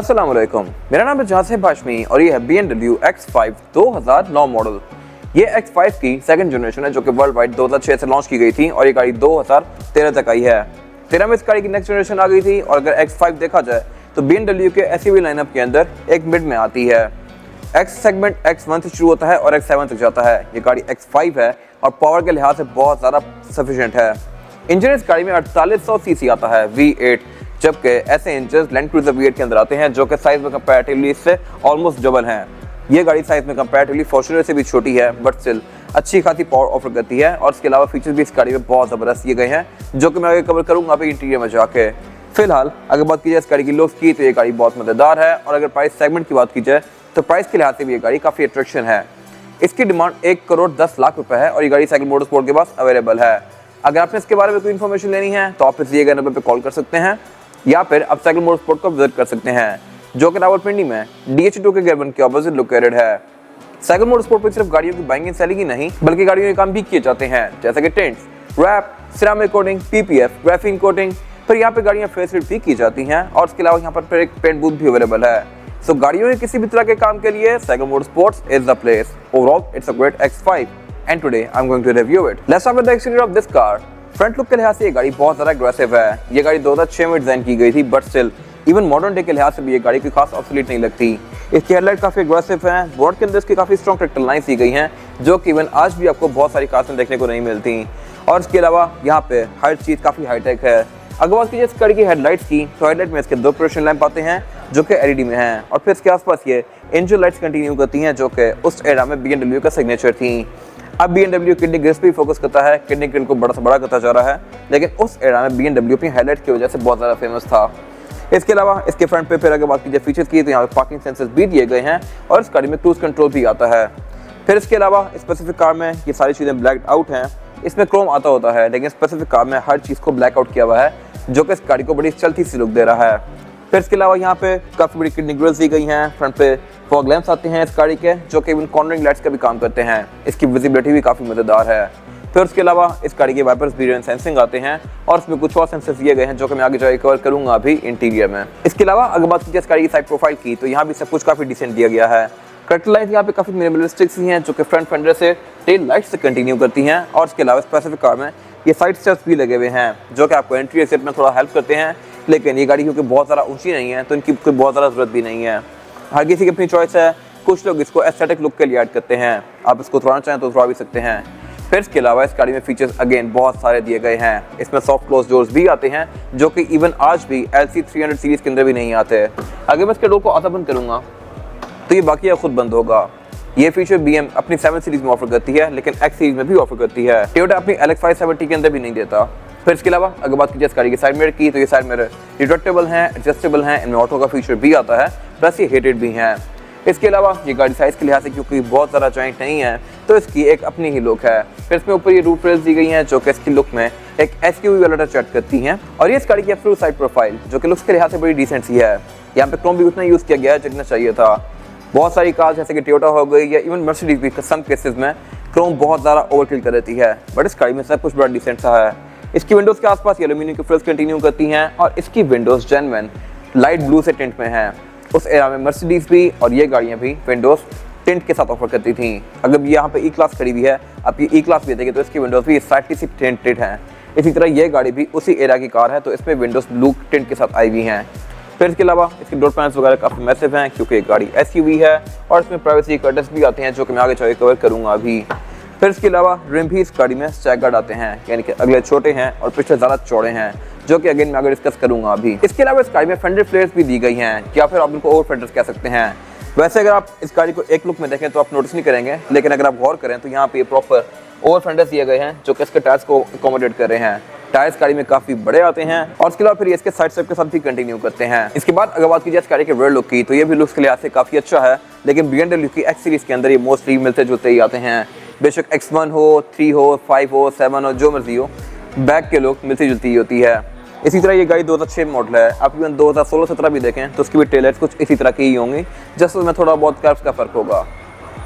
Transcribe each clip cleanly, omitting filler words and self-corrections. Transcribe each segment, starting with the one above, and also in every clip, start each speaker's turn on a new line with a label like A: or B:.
A: अस्सलाम वालेकुम, मेरा नाम है जासिम हाशमी और ये है BMW X5 2009 मॉडल। ये X5 की सेकंड जनरेशन है जो कि वर्ल्ड वाइड 2006 से लॉन्च की गई थी और ये गाड़ी 2013 तक आई है। 13 में इस गाड़ी की नेक्स्ट जनरेशन आ गई थी और अगर X5 देखा जाए तो BMW के SUV लाइनअप के अंदर एक मिड में आती है। X सेगमेंट X1 से शुरू होता है और X7 तक जाता है। ये गाड़ी X5 है और पावर के लिहाज से बहुत ज़्यादा सफिशिएंट है। इंजन इस गाड़ी में 4800 सीसी आता है V8, जबकि ऐसे इंजन लैंड क्रूजर V8 के अंदर आते हैं जो कि साइज में कंपैरेटिवली इससे ऑलमोस्ट डबल हैं। ये गाड़ी साइज में कंपैरेटिवली फॉर्च्यूनर से भी छोटी है बट स्टिल अच्छी खासी पावर ऑफर करती है और इसके अलावा फीचर्स भी इस गाड़ी में बहुत ज़बरदस्त दिए गए हैं जो कि मैं आगे कवर करूँगा अभी इंटीरियर में जाके। फिलहाल अगर बात की जाए इस गाड़ी की लुक्स की तो ये गाड़ी बहुत मज़ेदार है और अगर प्राइस सेगमेंट की बात की जाए तो प्राइस के लिहाज से भी ये गाड़ी काफ़ी अट्रैक्शन है। इसकी डिमांड 1,10,00,000 रुपये है और ये गाड़ी साइकिल मोटरस्पोर्ट के पास अवेलेबल है। अगर आपने इसके बारे में कोई इन्फॉर्मेशन लेनी है तो आप इस दिए गए नंबर पर कॉल कर सकते हैं या फिर आप साइकिल मोटरस्पोर्ट को विजिट कर सकते हैं जो कि रावलपिंडी में DH2 के गेट 1 के ऑपोजिट लोकेटेड है। साइकिल मोटरस्पोर्ट पर सिर्फ गाड़ियों की बाइंग एंड सेलिंग ही नहीं बल्कि गाड़ियों के काम भी किए जाते हैं जैसे कि tints, wrap, ceramic coating, PPF, graphene coating. फिर यहाँ पे गाड़ियाँ फेसलिफ्ट भी की जाती हैं और इसके अलावा यहाँ पर एक पेंट बूथ भी अवेलेबल है। सो गाड़ियों के किसी भी तरह के काम के लिए cycle motorsports is the place. Overall it's a great X5 and today I'm going to review it. Let's start with the exterior of this car. Front look के लिहाज से ये गाड़ी बहुत ज़्यादा एग्रेसिव है। ये गाड़ी 2006 में डिज़ाइन की गई थी but still even modern day के लिहाज से भी ये गाड़ी की खास ऑब्सोलीट नहीं लगती। इसकी हेडलाइट काफ़ी एग्रेसिव है। बोर्ड के अंदर इसकी काफ़ी स्ट्रॉन्ग ट्रैक्टर लाइन्स दी गई हैं जो कि इवन आज भी आपको बहुत सारी कार्स में देखने को नहीं मिलती और इसके अलावा यहाँ पे हर चीज़ काफ़ी हाईटेक है। अगर बात कीजिए इस गाड़ी की हेडलाइट्स की तो हेडलाइट में इसके 2 प्रोजेक्शन लैंप आते हैं जो कि LED में हैं और फिर इसके आसपास ये इंजन लाइट्स कंटिन्यू करती हैं जो कि उस एरा में BMW का सिग्नेचर थी। अब BMW किडनी ग्रिल्स पे फोकस करता है, किडनी ग्रिल को बड़ा से बड़ा करता जा रहा है, लेकिन उस एरा में BMW अपनी हाईलाइट की वजह से बहुत ज़्यादा फेमस था। इसके अलावा इसके फ्रंट पे फिर अगर बात कीजिए फीचर्स की तो यहाँ पे पार्किंग सेंसर्स भी दिए गए हैं और इस गाड़ी में क्रूज कंट्रोल भी आता है। फिर इसके अलावा स्पेसिफिक कार में ये सारी चीज़ें ब्लैक आउट हैं। इसमें क्रोम आता होता है लेकिन स्पेसिफिक कार में हर चीज़ को ब्लैक आउट किया हुआ है जो कि इस गाड़ी को बड़ी चलती सी लुक दे रहा है। फिर इसके अलावा यहाँ पे काफ़ी बड़ी किडनी ग्रिल्स दी गई हैं। फ्रंट पे फॉग लैंप्स आते हैं इस गाड़ी के जो कि इवन कॉर्नरिंग लाइट्स का भी काम करते हैं। इसकी विजिबिलिटी भी काफ़ी मज़ेदार है। फिर उसके अलावा इस गाड़ी के वाइपर्स भी रेन सेंसिंग आते हैं और इसमें कुछ और सेंसर्स दिए गए हैं जो कि मैं आगे जाकर कवर करूँगा अभी इंटीरियर में। इसके अलावा अगर बात कीजिए इस गाड़ी की साइड प्रोफाइल की तो यहाँ भी सब कुछ काफ़ी डिसेंट दिया गया है। करेक्टर लाइट यहाँ पे काफ़ी मिनिमलिस्टिक सी हैं जो कि फ्रंट फेंडर से टेल लाइट से कंटिन्यू करती हैं और इसके अलावा स्पेसिफिक कार में ये साइड स्टेप्स भी लगे हुए हैं जो कि आपको एंट्री एक्सिट में थोड़ा हेल्प करते हैं, लेकिन ये गाड़ी क्योंकि बहुत ज़्यादा ऊंची नहीं है तो इनकी कोई बहुत ज़्यादा ज़रूरत भी नहीं है। हर किसी की अपनी चॉइस है। कुछ लोग इसको एस्थेटिक लुक के लिए ऐड करते हैं, आप इसको उतरवाना चाहें तो उतरवा भी सकते हैं। फिर इसके अलावा इस गाड़ी में फीचर्स अगेन बहुत सारे दिए गए हैं। इसमें सॉफ्ट क्लोज डोर्स भी आते हैं जो कि इवन आज भी LC300 सीरीज़ के अंदर भी नहीं आते। अगर मैं इसके डोर को आधा बंद करूँगा तो ये बाकी खुद बंद होगा। ये फीचर BM अपनी 7 सीरीज में ऑफर करती है लेकिन X सीरीज में भी ऑफर करती है। टोयोटा अपनी LX570 के अंदर भी नहीं देता। फिर इसके अलावा अगर बात कीजिए इस गाड़ी के साइड मिरर की तो ये साइड मिरर रिट्रैक्टेबल हैं, एडजस्टेबल हैं, इनमें ऑटो का फीचर भी आता है, प्लस ये हीटेड भी हैं। इसके अलावा ये गाड़ी साइज़ के लिहाज से क्योंकि बहुत ज़्यादा जॉइंट नहीं है तो इसकी एक अपनी ही लुक है। फिर इसमें ऊपर ये रूफ रेल्स दी गई हैं जो कि इसकी लुक में एक SUV वाला टच ऐड करती हैं और ये इस गाड़ी की फ्रू साइड प्रोफाइल जो कि लुक्स के लिहाज से बड़ी डिसेंट सी है। यहाँ पे क्रोम भी उतना यूज़ किया गया है जितना चाहिए था। बहुत सारी कार जैसे कि टोयोटा हो गई या इवन मर्सिडीज भी सम केसेस में क्रोम बहुत ज़्यादा ओवरकिल कर देती है बट इस गाड़ी में सब कुछ बड़ा डिसेंट सा है। इसकी विंडोज़ के आसपास एल्यूमिनियम की फ्रिल्स कंटिन्यू करती हैं और इसकी विंडोज़ जेन्युइन लाइट ब्लू से टिंट में हैं। उस एरा में मर्सिडीज भी और ये गाड़ियाँ भी विंडोज़ टिंट के साथ ऑफर करती थी। अगर यहाँ पे E क्लास खड़ी हुई है, आप ये E क्लास भी देखेंगे तो इसकी विंडोज़ भी स्लाइटली सी टिंटेड हैं। इसी तरह ये गाड़ी भी उसी एरा की कार है तो इसमें विंडोज़ ब्लू टिंट के साथ आई हुई हैं। फिर इसके अलावा इसके डोर पैनल्स वगैरह काफ़ी मैसिव हैं क्योंकि एक गाड़ी SUV है और इसमें प्राइवेसी कर्टन्स भी आते हैं जो कि मैं आगे चल कवर करूँगा अभी। फिर इसके अलावा रिम भी इस गाड़ी में स्टैगर्ड आते हैं यानी कि अगले छोटे हैं और पिछले ज़्यादा चौड़े हैं जो कि अगेन मैं आगे डिस्कस करूँगा अभी। इसके अलावा इस गाड़ी में फेंडर फ्लेयर्स भी दी गई हैं या फिर आप इनको ओवर फेंडर्स कह सकते हैं। वैसे अगर आप इस गाड़ी को एक लुक में देखें तो आप नोटिस नहीं करेंगे, लेकिन अगर आप गौर करें तो यहाँ पे प्रॉपर ओवर फेंडर्स दिए गए हैं जो कि इसके टायर्स को अकोमोडेट कर रहे हैं। टायर्स गाड़ी में काफ़ी बड़े आते हैं और इसके अलावा फिर इसके साइड स्टेप के साथ भी कंटिन्यू करते हैं। इसके बाद अगर बात कीजिए इस गाड़ी के रेयर लुक की तो ये भी लुक्स के लिहाज से काफ़ी अच्छा है, लेकिन BMW की X सीरीज़ के अंदर ये मोस्टली मिलते जुलते ही आते हैं। बेशक X1 हो, 3 हो, 5 हो, 7 हो, जो मर्जी हो, बैक के लुक मिलती जुलती ही होती है। इसी तरह ये गाड़ी 2006 मॉडल है। आप इवन 2016-17 भी देखें तो उसकी भी टेलर्स कुछ इसी तरह की ही होंगी, जस्ट उसमें थोड़ा बहुत कर्व्स का फ़र्क होगा।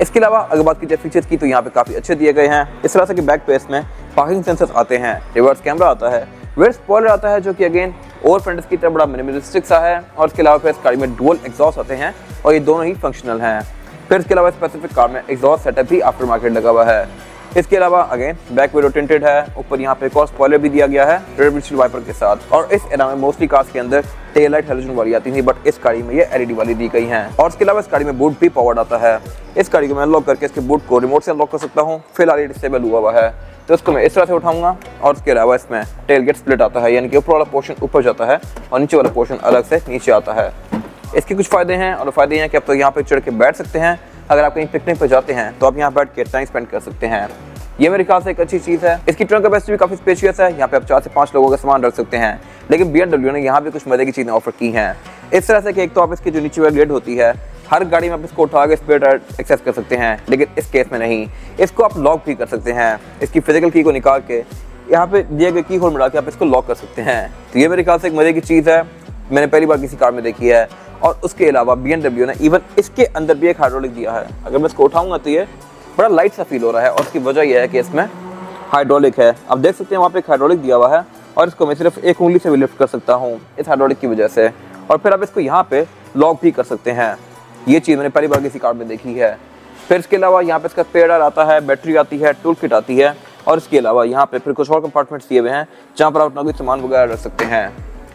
A: इसके अलावा अगर बात कीजिए फीचर्स की तो यहाँ पे काफ़ी अच्छे दिए गए हैं। इस तरह से कि बैक पेस में पार्किंग सेंसर्स आते हैं, रिवर्स कैमरा आता है, रेयर स्पॉइलर आता है जो कि अगेन और फ्रंट इसकी तरफ बड़ा मिनिमलिस्टिक सा है और इसके अलावा फिर इस गाड़ी में डुअल एग्जॉस्ट आते हैं और ये दोनों ही फंक्शनल हैं। फिर इसके अलावा स्पेसिफिक कार में एग्जॉस्ट सेटअप भी आफ्टर मार्केट लगा हुआ है। इसके अलावा अगेन बैक विंडो टिंटेड है, ऊपर यहाँ पे एक और स्पॉइलर भी दिया गया है रेयर विंडशील्ड वाइपर के साथ। और इस एरा में मोस्टली कार्स के अंदर टेल लाइट हेलोजन वाली आती थी, बट इस गाड़ी में ये एलईडी वाली दी गई है। और इसके अलावा इस गाड़ी में बूट भी पावर्ड आता है। इस गाड़ी को मैं अनलॉक करके इसके बूट को रिमोट से अनलॉक कर सकता हूँ। फिलहाल ये डिसेबल हुआ है तो इसको मैं इस तरह से उठाऊंगा। और इसके अलावा इसमें टेल गेट स्प्लिट आता है, यानी कि ऊपर वाला पोर्शन ऊपर जाता है और नीचे वाला पोर्शन अलग से नीचे आता है। इसके कुछ फायदे हैं और फायदे हैं कि आप तो यहाँ पे चढ़ के बैठ सकते हैं। अगर आप कहीं पिकनिक पे जाते हैं तो आप यहाँ बैठ के टाइम स्पेंड कर सकते हैं। ये मेरे ख्याल से एक अच्छी चीज़ है। इसकी ट्रंक कैपेसिटी भी काफ़ी स्पेशियस है, यहाँ पे आप 4 से 5 लोगों का सामान रख सकते हैं। लेकिन BMW ने यहाँ भी कुछ मजे की चीज़ें ऑफर की हैं इस तरह से कि एक तो आप इसकी जो नीचे वाली ग्रिड होती है, हर गाड़ी में आप इसको उठा के स्पेयर टायर एक्सेस कर सकते हैं, लेकिन इस केस में नहीं। इसको आप लॉक भी कर सकते हैं। इसकी फिजिकल की को निकाल के यहाँ पे दिए गए की होल मिला के आप इसको लॉक कर सकते हैं। तो ये मेरे ख्याल से एक मजे की चीज़ है, मैंने पहली बार किसी कार में देखी है। और उसके अलावा BMW ने इवन इसके अंदर भी एक हाइड्रोलिक दिया है। अगर मैं इसको उठाऊंगा तो ये बड़ा लाइट सा फील हो रहा है और उसकी वजह यह है कि इसमें हाइड्रोलिक है। आप देख सकते हैं वहाँ पे एक हाइड्रोलिक दिया हुआ है और इसको मैं सिर्फ एक उंगली से भी लिफ्ट कर सकता हूँ इस हाइड्रोलिक की वजह से। और फिर आप इसको यहाँ पे लॉक भी कर सकते हैं। ये चीज़ मैंने पहली बार किसी कार में देखी है। फिर इसके अलावा यहाँ पे इसका स्पेयर टायर आता है, बैटरी आती है, टूल किट आती है। और इसके अलावा यहाँ पे फिर कुछ और कंपार्टमेंट्स दिए हुए हैं जहाँ पर आप अपना कोई सामान वगैरह रख सकते हैं।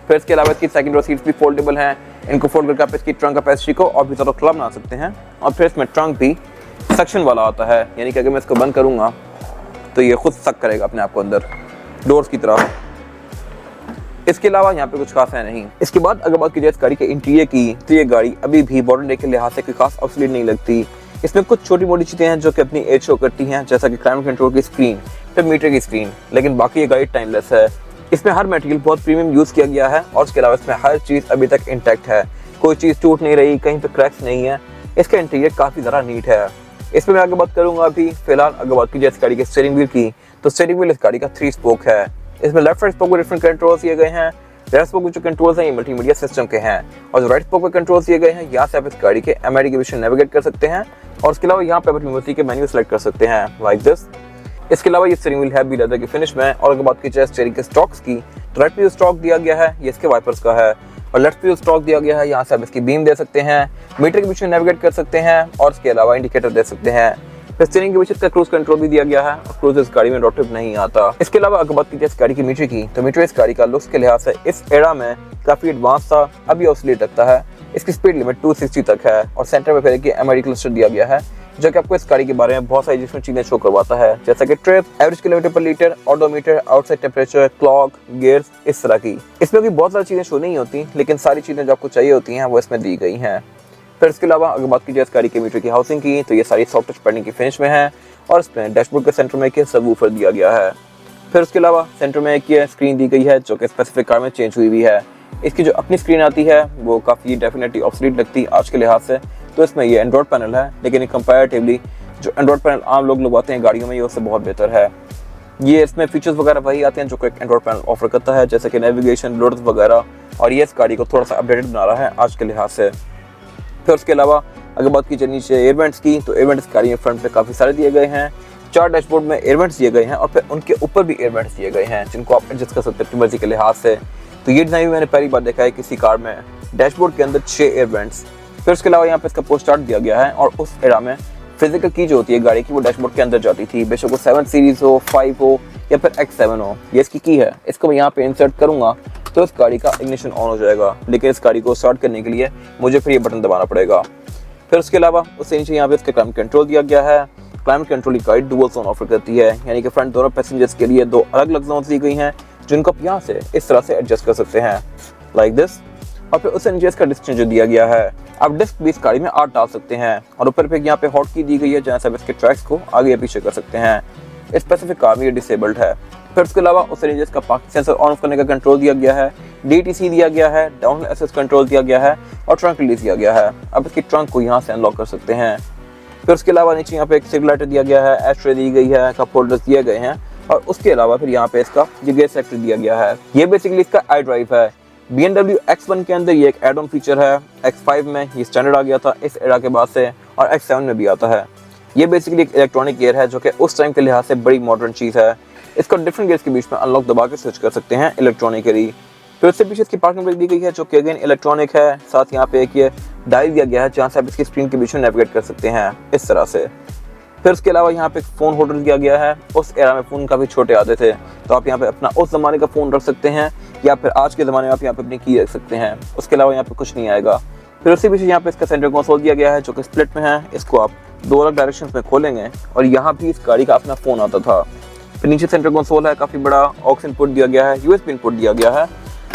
A: फिर इसके अलावा इसकी सेकंड रो सीट्स भी फोल्डेबल हैं। इनको फोल्ड करके आप इसकी ट्रंक कैपेसिटी को और भी ज़्यादा खुला बना सकते हैं। और फिर इसमें ट्रंक भी सक्शन वाला आता है, यानी कि अगर मैं इसको बंद करूँगा तो ये खुद सक करेगा अपने आप को अंदर डोर्स की तरह। इसके अलावा यहाँ पे कुछ खास है नहीं। इसके बाद अगर बात की जाए इस गाड़ी के इंटीरियर की, तो ये गाड़ी अभी भी मॉडर्न डे के लिहाज से कोई खास ऑब्सोलीट नहीं लगती। इसमें कुछ छोटी मोटी चीज़ें हैं जो कि अपनी एज शो करती हैं, जैसा कि क्लाइमेट कंट्रोल की स्क्रीन, फिर मीटर की स्क्रीन, लेकिन बाकी ये गाड़ी टाइमलेस है। इसमें हर मटेरियल बहुत प्रीमियम यूज़ किया गया है और उसके अलावा इसमें हर चीज़ अभी तक इंटैक्ट है। कोई चीज़ टूट नहीं रही, कहीं पर क्रैक्स नहीं है। इसका इंटीरियर काफ़ी ज़्यादा नीट है। इसमें मैं आगे बात करूँगा। अभी फिलहाल अगर बात की जाए इस गाड़ी के स्टीयरिंग व्हील की, तो स्टीयरिंग व्हील इस गाड़ी का 3 स्पोक है। इसमें लेफ्ट राइट स्पोक में डिफरेंट कंट्रोल्स दिए गए हैं। लेफ्ट स्पोक में जो कंट्रोल्स हैं ये मल्टीमीडिया सिस्टम के हैं और जो राइट स्पोक में कंट्रोल्स दिए गए हैं, यहाँ से आप इस गाड़ी के MID के विषय नेविगेट कर सकते हैं। और उसके अलावा यहाँ पे अपनी म्यूजिक के मेन्यू सेलेक्ट कर सकते हैं लाइक दिस। इसके अलावा ये स्टीयरिंग व्हील है भी लेदर की फिनिश में। और अगर बात की जाए स्टीयरिंग के स्टॉक्स की, तो राइट पे स्टॉक दिया गया है, ये इसके वाइपर्स का है। और लेफ्ट पे स्टॉक दिया गया है, यहाँ से आप इसकी बीम दे सकते हैं, मीटर के विषय नेविगेट कर सकते हैं और इसके अलावा इंडिकेटर दे सकते हैं। स्टीयरिंग के पीछे इसका क्रूज कंट्रोल भी दिया गया है और क्रूज इस गाड़ी में रोटेट नहीं आता। इसके अलावा अगर बात की जाए इस गाड़ी की मीटर की, तो मीटर इस गाड़ी का लुक्स के लिहाज से इस एरा में काफी एडवांस था, अभी ऑब्सोलीट लगता है। इसकी स्पीड लिमिट 260 तक है और सेंटर में फिर एक MID क्लस्टर दिया गया है जो कि आपको इस गाड़ी के बारे में बहुत सारी डिफरेंट चीजें शो करवाता है, जैसा कि ट्रिप, एवरेज किलोमीटर पर litre, odometer, outside temperature, clock, gears, इस तरह की। इसमें भी बहुत सारी चीजें शो नहीं होती, लेकिन सारी चीजें जो आपको चाहिए होती हैं वो इसमें दी गई हैं। फिर इसके अलावा अगर बात की जाए इस गाड़ी के मीटर की हाउसिंग की, तो ये सारी सॉफ्ट टच पैडिंग की फिनिश में है और इसमें डैशबोर्ड के सेंटर में एक सबवूफर दिया गया है। फिर उसके अलावा सेंटर में एक ये स्क्रीन दी गई है जो कि स्पेसिफिक कार में चेंज हुई हुई है। इसकी जो अपनी स्क्रीन आती है वो काफ़ी डेफिनेटली ऑब्सोलीट लगती है आज के लिहाज से। तो इसमें ये एंड्रॉइड पैनल है, लेकिन कंपैरेटिवली जो एंड्रॉइड पैनल आम लोग लगवाते हैं गाड़ियों में, ये उससे बहुत बेहतर है। ये इसमें फीचर्स वगैरह वही आते हैं जो कि एंड्रॉइड पैनल ऑफर करता है, जैसे कि नेविगेशन, ब्लूटूथ वगैरह। और ये इस गाड़ी को थोड़ा सा अपडेटेड बना रहा है आज के लिहाज से। फिर उसके अलावा अगर बात की जाए नीचे एयरवेंट्स की, तो एयरवेंट्स गाड़ी में फ्रंट पे काफ़ी सारे दिए गए हैं। 4 डैशबोर्ड में एयरवेंट्स दिए गए हैं और फिर उनके ऊपर भी एयरवेंट्स दिए गए हैं जिनको आप एडजस्ट कर सकते हैं अपनी मर्जी के लिहाज से। तो ये डिज़ाइन भी मैंने पहली बार देखा है किसी कार में, डैशबोर्ड के अंदर 6 एयरवेंट्स। फिर उसके अलावा यहाँ पे इसका पोस्ट स्टार्ट दिया गया है और उस एरा में फिजिकल की जो होती है गाड़ी की वो डैशबोर्ड के अंदर जाती थी, बेशक वो 7 सीरीज हो, 5 हो या फिर X7 हो। ये इसकी की है, इसको मैं यहाँ पे इंसर्ट करूँगा तो इस गाड़ी का इग्निशन ऑन हो जाएगा, लेकिन इस गाड़ी को स्टार्ट करने के लिए मुझे फिर ये बटन दबाना पड़ेगा। फिर उसके अलावा उससे नीचे यहाँ पे इसका क्लाइमेट कंट्रोल दिया गया है। क्लाइमेट कंट्रोल की गाड़ी डुअल जोन ऑफर करती है, यानी कि फ्रंट दोनों पैसेंजर्स के लिए 2 अलग अलग जोन दी गई हैं जिनको आप यहाँ से इस तरह से एडजस्ट कर सकते हैं लाइक दिस। और फिर उससे नीचे इसका डिस्टेंस जो दिया गया है, आप डिस्क भी इस गाड़ी में 8 डाल सकते हैं और ऊपर पे यहाँ पे हॉट की दी गई है जहाँ से आप इसके ट्रैक्स को आगे या पीछे कर सकते हैं। इस स्पेसिफिक कार में ये डिसेबल्ड है। फिर उसके अलावा उससे नीचे इसका पार्किंग सेंसर ऑन ऑफ करने का कंट्रोल दिया गया है, DTC दिया गया है, डाउन एसेस कंट्रोल दिया गया है और ट्रंक रिलीज दिया गया है। अब इसकी ट्रंक को यहाँ से अनलॉक कर सकते हैं। फिर उसके अलावा नीचे यहाँ पे एक सिगरेट दिया गया है, एस्ट्रे दी गई है, कप होल्डर्स दिए गए हैं और उसके अलावा फिर यहाँ पे इसका गियर सेक्टर दिया गया है। ये बेसिकली इसका iDrive है। BMW X1 के अंदर ये एक एड ऑन फीचर है, X5 में ये स्टैंडर्ड आ गया था इस एरा के बाद से और X7 में भी आता है। ये बेसिकली एक इलेक्ट्रॉनिक गियर है जो कि उस टाइम के लिहाज से बड़ी मॉडर्न चीज़ है। इसको डिफरेंट गियर्स के बीच में अनलॉक दबा के स्विच कर सकते हैं इलेक्ट्रॉनिकली। फिर उससे पीछे इसकी पार्किंग ब्रेक दी गई है जो कि अगेन इलेक्ट्रॉनिक है। साथ यहाँ पे एक ये डायल दिया गया है जहाँ से आप इसकी स्क्रीन के बीच में नेविगेट कर सकते हैं इस तरह से। फिर उसके अलावा यहाँ पे एक फ़ोन होल्डर दिया गया है। उस एरा में फ़ोन काफ़ी छोटे आते थे, तो आप यहाँ पे अपना उस ज़माने का फ़ोन रख सकते हैं या फिर आज के ज़माने में आप यहाँ पे अपनी की रख सकते हैं। उसके अलावा यहाँ पे कुछ नहीं आएगा। फिर उसके पीछे यहाँ पे इसका सेंटर कंसोल दिया गया है जो कि स्प्लिट में है। इसको आप दो अलग डायरेक्शंस में खोलेंगे और यहाँ भी इस गाड़ी का अपना फ़ोन आता था। फिर नीचे सेंटर कंसोल है, काफ़ी बड़ा ऑक्स इनपुट दिया गया है, यूएसबी इनपुट दिया गया है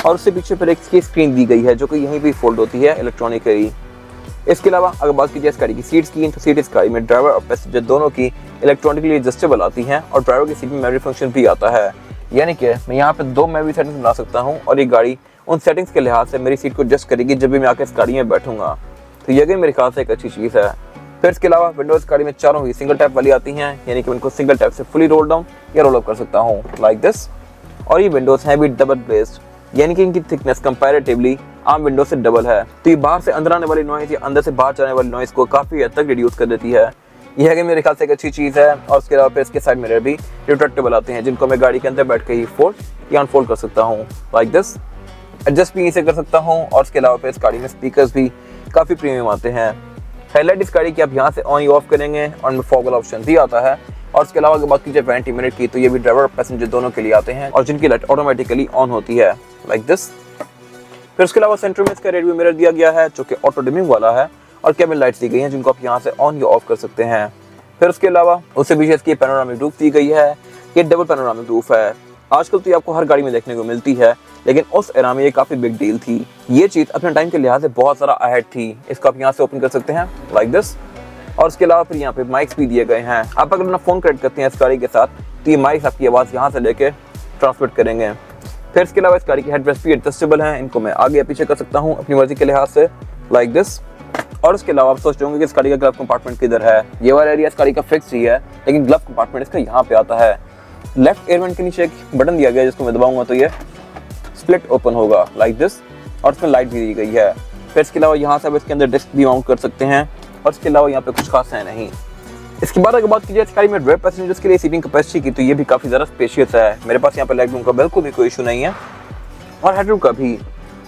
A: और उससे पीछे फिर एक स्क्रीन दी गई है जो कि यहीं पे फोल्ड होती है इलेक्ट्रॉनिकली। इसके अलावा अगर बात की जाए इस गाड़ी की सीट्स की, तो सीट इस गाड़ी में ड्राइवर और पैसेंजर दोनों की इलेक्ट्रॉनिकली एडजस्टेबल आती हैं और ड्राइवर की सीट में मेमोरी फंक्शन भी आता है। यानी कि मैं यहाँ पे 2 मेमोरी सेटिंग्स बना सकता हूँ और ये गाड़ी उन सेटिंग्स के लिहाज से मेरी सीट को एडजस्ट करेगी जब भी मैं आकर इस गाड़ी में बैठूंगा। तो ये भी मेरे ख्याल से एक अच्छी चीज़ है। फिर इसके अलावा विंडोज़ गाड़ी में चारों ही सिंगल टैप वाली आती हैं, यानी कि उनको सिंगल टैप से फुली रोल डाउन या रोल अप कर सकता हूँ लाइक दिस। और ये विंडोज़ हैं भी डबल ब्लेस्ड, यानी कि इनकी थिकनेस कंपैरेटिवली आम विंडो से डबल है। तो ये बाहर से अंदर आने वाली नॉइस या अंदर से बाहर जाने वाली नॉइस को काफ़ी हद तक रिड्यूस कर देती है। यह है कि मेरे ख्याल से एक अच्छी चीज़ है। और उसके अलावा फिर इसके साइड मिरर भी रिट्रैक्टेबल आते हैं जिनको मैं गाड़ी के अंदर बैठ के ही फोल्ड या अनफोल्ड कर सकता हूँ लाइक दिस। एडजस्ट भी इसे कर सकता हूँ। और उसके अलावा फिर इस गाड़ी में स्पीकर्स भी काफ़ी प्रीमियम आते हैं। हेडलाइट इस गाड़ी की आप यहाँ से ऑन या ऑफ करेंगे और उनमें फॉग वाला ऑप्शन भी आता है। और उसके अलावा अगर बात कीजिए 20 मिनट की, तो ये भी ड्राइवर और पैसेंजर दोनों के लिए आते हैं और जिनकी लाइट ऑटोमेटिकली ऑन होती है लाइक दिस। फिर उसके अलावा सेंटर में इसका रेडियो मिरर दिया गया है जो कि ऑटो डिमिंग वाला है और केबिन लाइट्स दी गई हैं जिनको आप यहाँ से ऑन या ऑफ कर सकते हैं। फिर उसके अलावा उससे पीछे इसकी पैनोरामिक रूफ दी गई है। ये डबल पैनोरामिक रूफ है। आजकल तो ये आपको हर गाड़ी में देखने को मिलती है, लेकिन उस एरा में ये काफ़ी बिग डील थी। ये चीज़ अपने टाइम के लिहाज से बहुत सारा अहेड थी। इसको आप यहाँ से ओपन कर सकते हैं लाइक दिस। और उसके अलावा फिर यहाँ पे माइक्स भी दिए गए हैं। आप अगर अपना फ़ोन कनेक्ट करते हैं इस गाड़ी के साथ तो ये माइक्स आपकी आवाज़ यहाँ से लेके ट्रांसमिट करेंगे। फिर इसके अलावा इस गाड़ी की हेडरेस्ट भी एडजस्टेबल हैं, इनको मैं आगे या पीछे कर सकता हूँ अपनी मर्जी के लिहाज से लाइक दिस। और उसके अलावा आप सोच रहे होंगे कि इस गाड़ी का ग्लव कंपार्टमेंट किधर है। ये वाला एरिया इस गाड़ी का फिक्स ही है, लेकिन ग्लव कंपार्टमेंट इसका यहाँ पे आता है। लेफ्ट एयर वेंट के नीचे एक बटन दिया गया है जिसको मैं दबाऊंगा तो ये स्प्लिट ओपन होगा लाइक दिस और इसमें लाइट भी दी गई है। फिर इसके अलावा यहाँ से आप इसके अंदर डिस्क भी माउंट कर सकते हैं और इसके अलावा यहाँ पे कुछ खास है नहीं। इसके बाद अगर बात की जाए इस गाड़ी में रेयर पैसेंजर्स के लिए सीटिंग कैपेसिटी की, तो ये भी काफ़ी ज़्यादा स्पेशियस है। मेरे पास यहाँ पे लेग रूम का बिल्कुल भी कोई इशू नहीं है और हेड रूम का भी।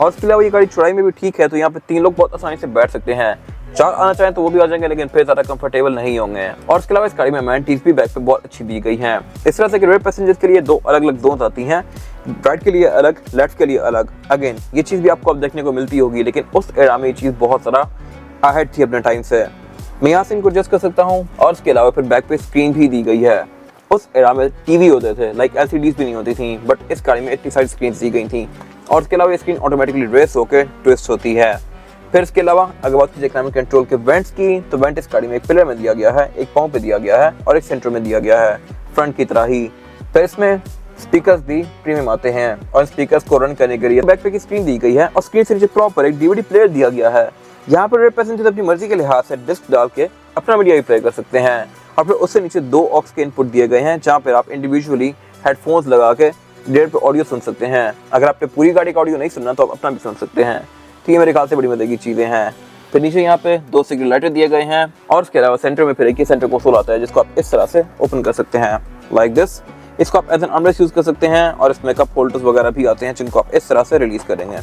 A: और इसके अलावा ये गाड़ी चौड़ाई में भी ठीक है, तो यहाँ पे 3 लोग बहुत आसानी से बैठ सकते हैं। 4 आना चाहें तो वो भी आ जाएंगे, लेकिन फिर ज़्यादा कंफर्टेबल नहीं होंगे। और इसके अलावा इस गाड़ी में मैनिटीज भी बैक पे बहुत अच्छी दी गई हैं। इस तरह से कि रेयर पैसेंजर्स के लिए 2 अलग अलग जोन आती हैं, राइट के लिए अलग, लेफ्ट के लिए अलग। अगेन ये चीज़ भी आपको अब देखने को मिलती होगी, लेकिन उस एरा में ये चीज़ बहुत ज़्यादा अहेड थी अपने टाइम से। मैं यहाँ से इनको एडजस्ट कर सकता हूँ। और इसके अलावा फिर बैक पे स्क्रीन भी दी गई है। उस एरा में टीवी होते थे, लाइक एलसीडीज भी नहीं होती थी, बट इस गाड़ी में इतनी सारी स्क्रीन दी गई थी। और इसके अलावा स्क्रीन ऑटोमेटिकली रेस होकर ट्विस्ट होती है। फिर इसके अलावा अगर बात कीजिए क्लाइमेट कंट्रोल के वेंट्स की, तो वेंट इस गाड़ी में एक पिलर में दिया गया है, एक पाँव पे दिया गया है और एक सेंटर में दिया गया है फ्रंट की तरह ही। फिर इसमें स्पीकर्स भी प्रीमियम आते हैं और स्पीकर्स को रन करने के लिए बैक पे की स्क्रीन दी गई है और स्क्रीन से नीचे प्रॉपर एक डीवीडी प्लेयर दिया गया है। यहाँ पर रेयर पैसेंजर अपनी मर्जी के लिहाज से डिस्क डाल के अपना मीडिया भी प्ले कर सकते हैं। और फिर उससे नीचे 2 ऑक्स के इनपुट दिए गए हैं जहाँ पर आप इंडिविजुअली हेडफोन्स लगा के डेढ़ पे ऑडियो सुन सकते हैं। अगर आपने पूरी गाड़ी का ऑडियो नहीं सुनना तो आप अपना भी सुन सकते हैं। तो ये मेरे ख्याल से बड़ी मदद की चीज़ें हैं। फिर नीचे यहाँ पे 2 सिग्नल लाइटें दिए गए हैं और उसके अलावा सेंटर में फिर एक ही सेंटर कंसोल आता है जिसको आप इस तरह से ओपन कर सकते हैं लाइक दिस। इसको आप एज एन आर्मरेस्ट यूज़ कर सकते हैं और इसमें कप होल्डर्स वगैरह भी आते हैं जिनको आप इस तरह से रिलीज करेंगे।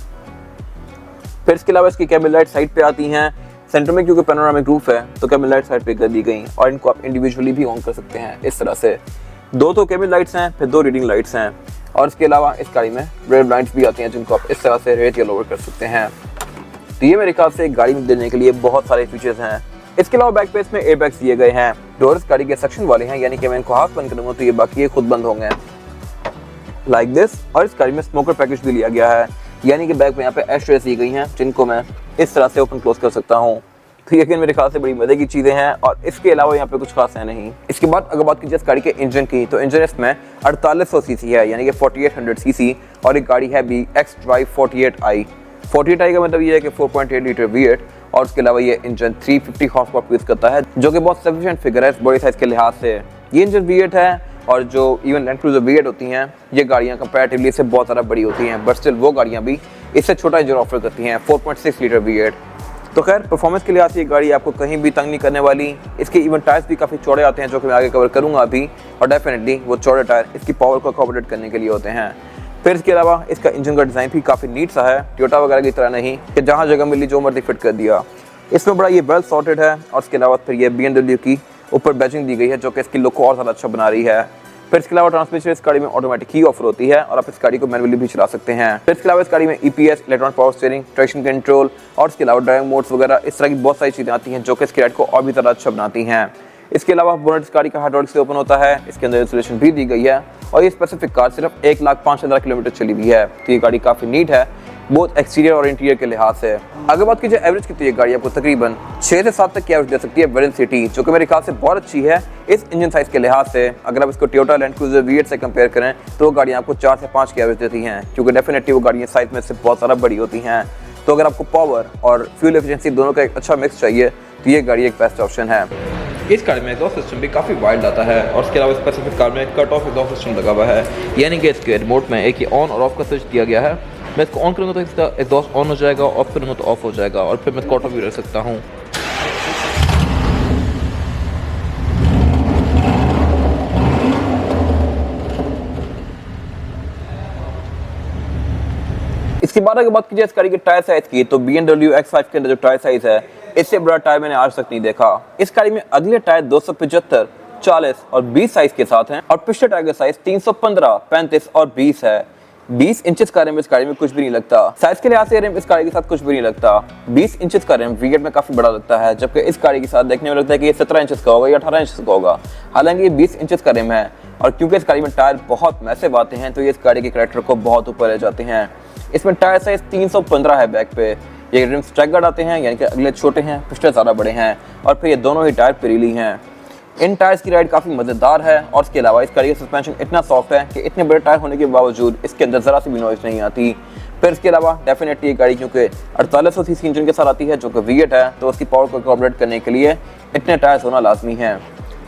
A: फिर इसके अलावा इसकी केबिन लाइट साइड पे आती हैं। सेंटर में क्योंकि पैनोरामिक रूफ है तो केबिन लाइट साइड पे कर दी गई और इनको आप इंडिविजुअली भी ऑन कर सकते हैं इस तरह से। 2 तो केबिन लाइट्स हैं, फिर 2 रीडिंग लाइट्स हैं। और इसके अलावा इस गाड़ी में रेड लाइट्स भी आती हैं जिनको आप इस तरह से रेट या लोअर कर सकते हैं। तो ये मेरे ख्याल से एक गाड़ी में देने के लिए बहुत सारे फीचर्स हैं। इसके अलावा बैक पे इसमें एयरबैग्स दिए गए हैं। डोर्स गाड़ी के सेक्शन वाले हैं, यानी कि मैं इनको हाथ बंद करूंगा तो ये बाकी ये खुद बंद होंगे लाइक दिस। और इस गाड़ी में स्मोकर पैकेज भी लिया गया है, यानी कि बैक में यहाँ पे एशट्रेस दी गई हैं जिनको मैं इस तरह से ओपन क्लोज कर सकता हूँ। तो यकीन मेरे ख्याल से बड़ी मजे की चीज़ें हैं और इसके अलावा यहाँ पे कुछ खास है नहीं। इसके बाद अगर बात कीजिए इस गाड़ी के इंजन की, तो इंजन इसमें 4800 सीसी है, यानी कि 4800 सीसी। और एक गाड़ी है भी xDrive 48i। 48i का मतलब ये है कि 4.8 लीटर V8 और उसके अलावा ये इंजन 350 हॉर्स पावर प्रोड्यूस करता है, जो कि बहुत सफिशिएंट फिगर है इस बॉडी साइज के लिहाज से। ये इंजन V8 है और जो इवन लैंड क्रूजर V8 होती हैं, ये गाड़ियाँ कंपैरेटिवली इससे बहुत ज़्यादा बड़ी होती हैं, बट स्टिल वो गाड़ियाँ भी इससे छोटा इंजन ऑफर करती हैं, 4.6 लीटर V8। तो खैर परफॉर्मेंस के लिहाज से ये गाड़ी आपको कहीं भी तंग नहीं करने वाली। इसके इवन टायर्स भी काफ़ी चौड़े आते हैं, जो कि मैं आगे कवर करूँगा अभी। और डेफिनेटली वो चौड़े टायर इसकी पावर को अकोमोडेट करने के लिए होते हैं। फिर इसके अलावा इसका इंजन का डिज़ाइन भी काफ़ी नीट सा है, टोयोटा वगैरह की तरह नहीं कि जहाँ जगह मिली जो मर्जी फिट कर दिया। इसमें बड़ा ये वेल सॉर्टेड है और इसके अलावा फिर ये BMW की ऊपर बैजिंग दी गई है जो कि इसकी लुक को और ज़्यादा अच्छा बना रही है। फिर इसके अलावा ट्रांसमिशन इस गाड़ी में ऑटोमेटिक ही ऑफर होती है और आप इस गाड़ी को मैनुअली भी चला सकते हैं। फिर इसके अलावा इस गाड़ी में EPS, electronic power steering, traction control और इसके अलावा ड्राइविंग मोड्स वगैरह इस तरह की बहुत सारी चीज़ें आती हैं जो कि इसकी राइड को और भी ज़्यादा अच्छा बनाती हैं। इसके अलावा बोनट इस गाड़ी का हाइड्रोलिक से ओपन होता है, इसके अंदर इंसुलेशन भी दी गई है और ये स्पेसिफिक कार सिर्फ 1,05,000 किलोमीटर चली हुई है। तो ये गाड़ी काफ़ी नीट है बहुत एक्सटीरियर और इंटीरियर के लिहाज से। अगर बात कीजिए एवरेज की तो ये गाड़ी आपको तकरीबन 6 से 7 तक की एवरेज दे सकती है वेरिएंट सिटी, जो कि मेरे ख्याल से बहुत अच्छी है इस इंजन साइज के लिहाज से। अगर आप इसको टोयोटा लैंड क्रूजर V8 से कंपेयर करें तो वो गाड़ियाँ आपको 4 से 5 की एवरेज देती हैं, क्योंकि डेफिनेटली वो गाड़ियाँ साइज में से बहुत ज़्यादा बड़ी होती हैं। तो अगर आपको पावर और फ्यूल एफिशिएंसी दोनों का एक अच्छा मिक्स चाहिए तो ये गाड़ी एक बेस्ट ऑप्शन है। इस कार में एग्जॉस्ट सिस्टम भी काफ़ी वाइड आता है और इसके अलावा स्पेसिफिक कार में कट ऑफ एग्जॉस्ट सिस्टम लगा हुआ है, यानी कि इसके रिमोट में एक ही ऑन और ऑफ का स्विच दिया गया है। मैं इसको ऑन करूँगा तो इसका एग्जॉस्ट ऑन हो जाएगा, ऑफ करूँगा तो ऑफ हो जाएगा और फिर मैं इसको ऑटो भी रख सकता हूँ। इसके बाद अगर बात कीजिए इस गाड़ी के टायर साइज की तो BMW X5 के अंदर जो टायर साइज है इससे बड़ा टायर मैंने आज तक नहीं देखा। इस गाड़ी में अगले टायर 275, 40 और 20 साइज के साथ हैं और पिछले टायर का साइज 315, 35 और 20 है। 20 इंचेस का रिम इस गाड़ी में कुछ भी नहीं लगता। साइज के लिहाज से रिम इस गाड़ी के साथ कुछ भी नहीं लगता। 20 इंचेस का रिम V8 में काफी बड़ा लगता है, जबकि इस गाड़ी के साथ देखने में लगता है कि ये 17 इंचेस का होगा या 18 इंचेस का होगा, हालांकि ये 20 इंचेस का रिम है। और क्योंकि इस गाड़ी में टायर बहुत मैसिव आते हैं तो ये इस गाड़ी के कैरेक्टर को बहुत ऊपर ले जाते हैं। इसमें टायर साइज 315 है बैक पे। ये रिम स्ट्रैगर्ड आते हैं, यानी कि अगले छोटे हैं पिछले ज़्यादा बड़े हैं और फिर ये दोनों ही टायर पिरीली हैं। इन टायर्स की राइड काफ़ी मज़ेदार है और इसके अलावा इस गाड़ी का सस्पेंशन इतना सॉफ्ट है कि इतने बड़े टायर होने के बावजूद इसके अंदर ज़रा सी भी नॉइज़ नहीं आती। फिर इसके अलावा डेफिनेटली ये गाड़ी क्योंकि 4800 सीसी इंजन के साथ आती है जो कि V8 है, तो उसकी पावर को इनकॉर्पोरेट करने के लिए इतने टायर्स होना लाजमी है।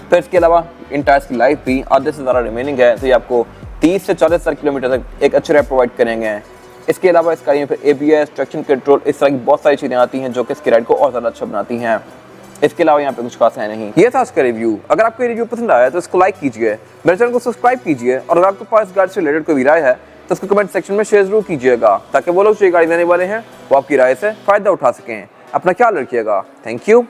A: फिर इसके अलावा इन टायर्स की लाइफ भी आधे से ज़्यादा रिमेनिंग है, तो ये आपको 30 से 40,000 किलोमीटर तक एक अच्छे राइड प्रोवाइड करेंगे। इसके अलावा इस गाड़ी में फिर ABS, ट्रैक्शन कंट्रोल इस तरह की बहुत सारी चीज़ें आती हैं जो कि इसकी राइड को और ज़्यादा अच्छा बनाती हैं। इसके अलावा यहाँ पे कुछ खास है नहीं। ये था इसका रिव्यू। अगर आपको ये रिव्यू पसंद आया तो इसको लाइक कीजिए, मेरे चैनल को सब्सक्राइब कीजिए और अगर आपके पास गाड़ी से रिलेटेड कोई राय है तो उसको कमेंट सेक्शन में शेयर जरूर कीजिएगा, ताकि वो लोग जो गाड़ी देने वाले हैं वो आपकी राय से फ़ायदा उठा सकें। अपना ख्याल रखिएगा। Thank you.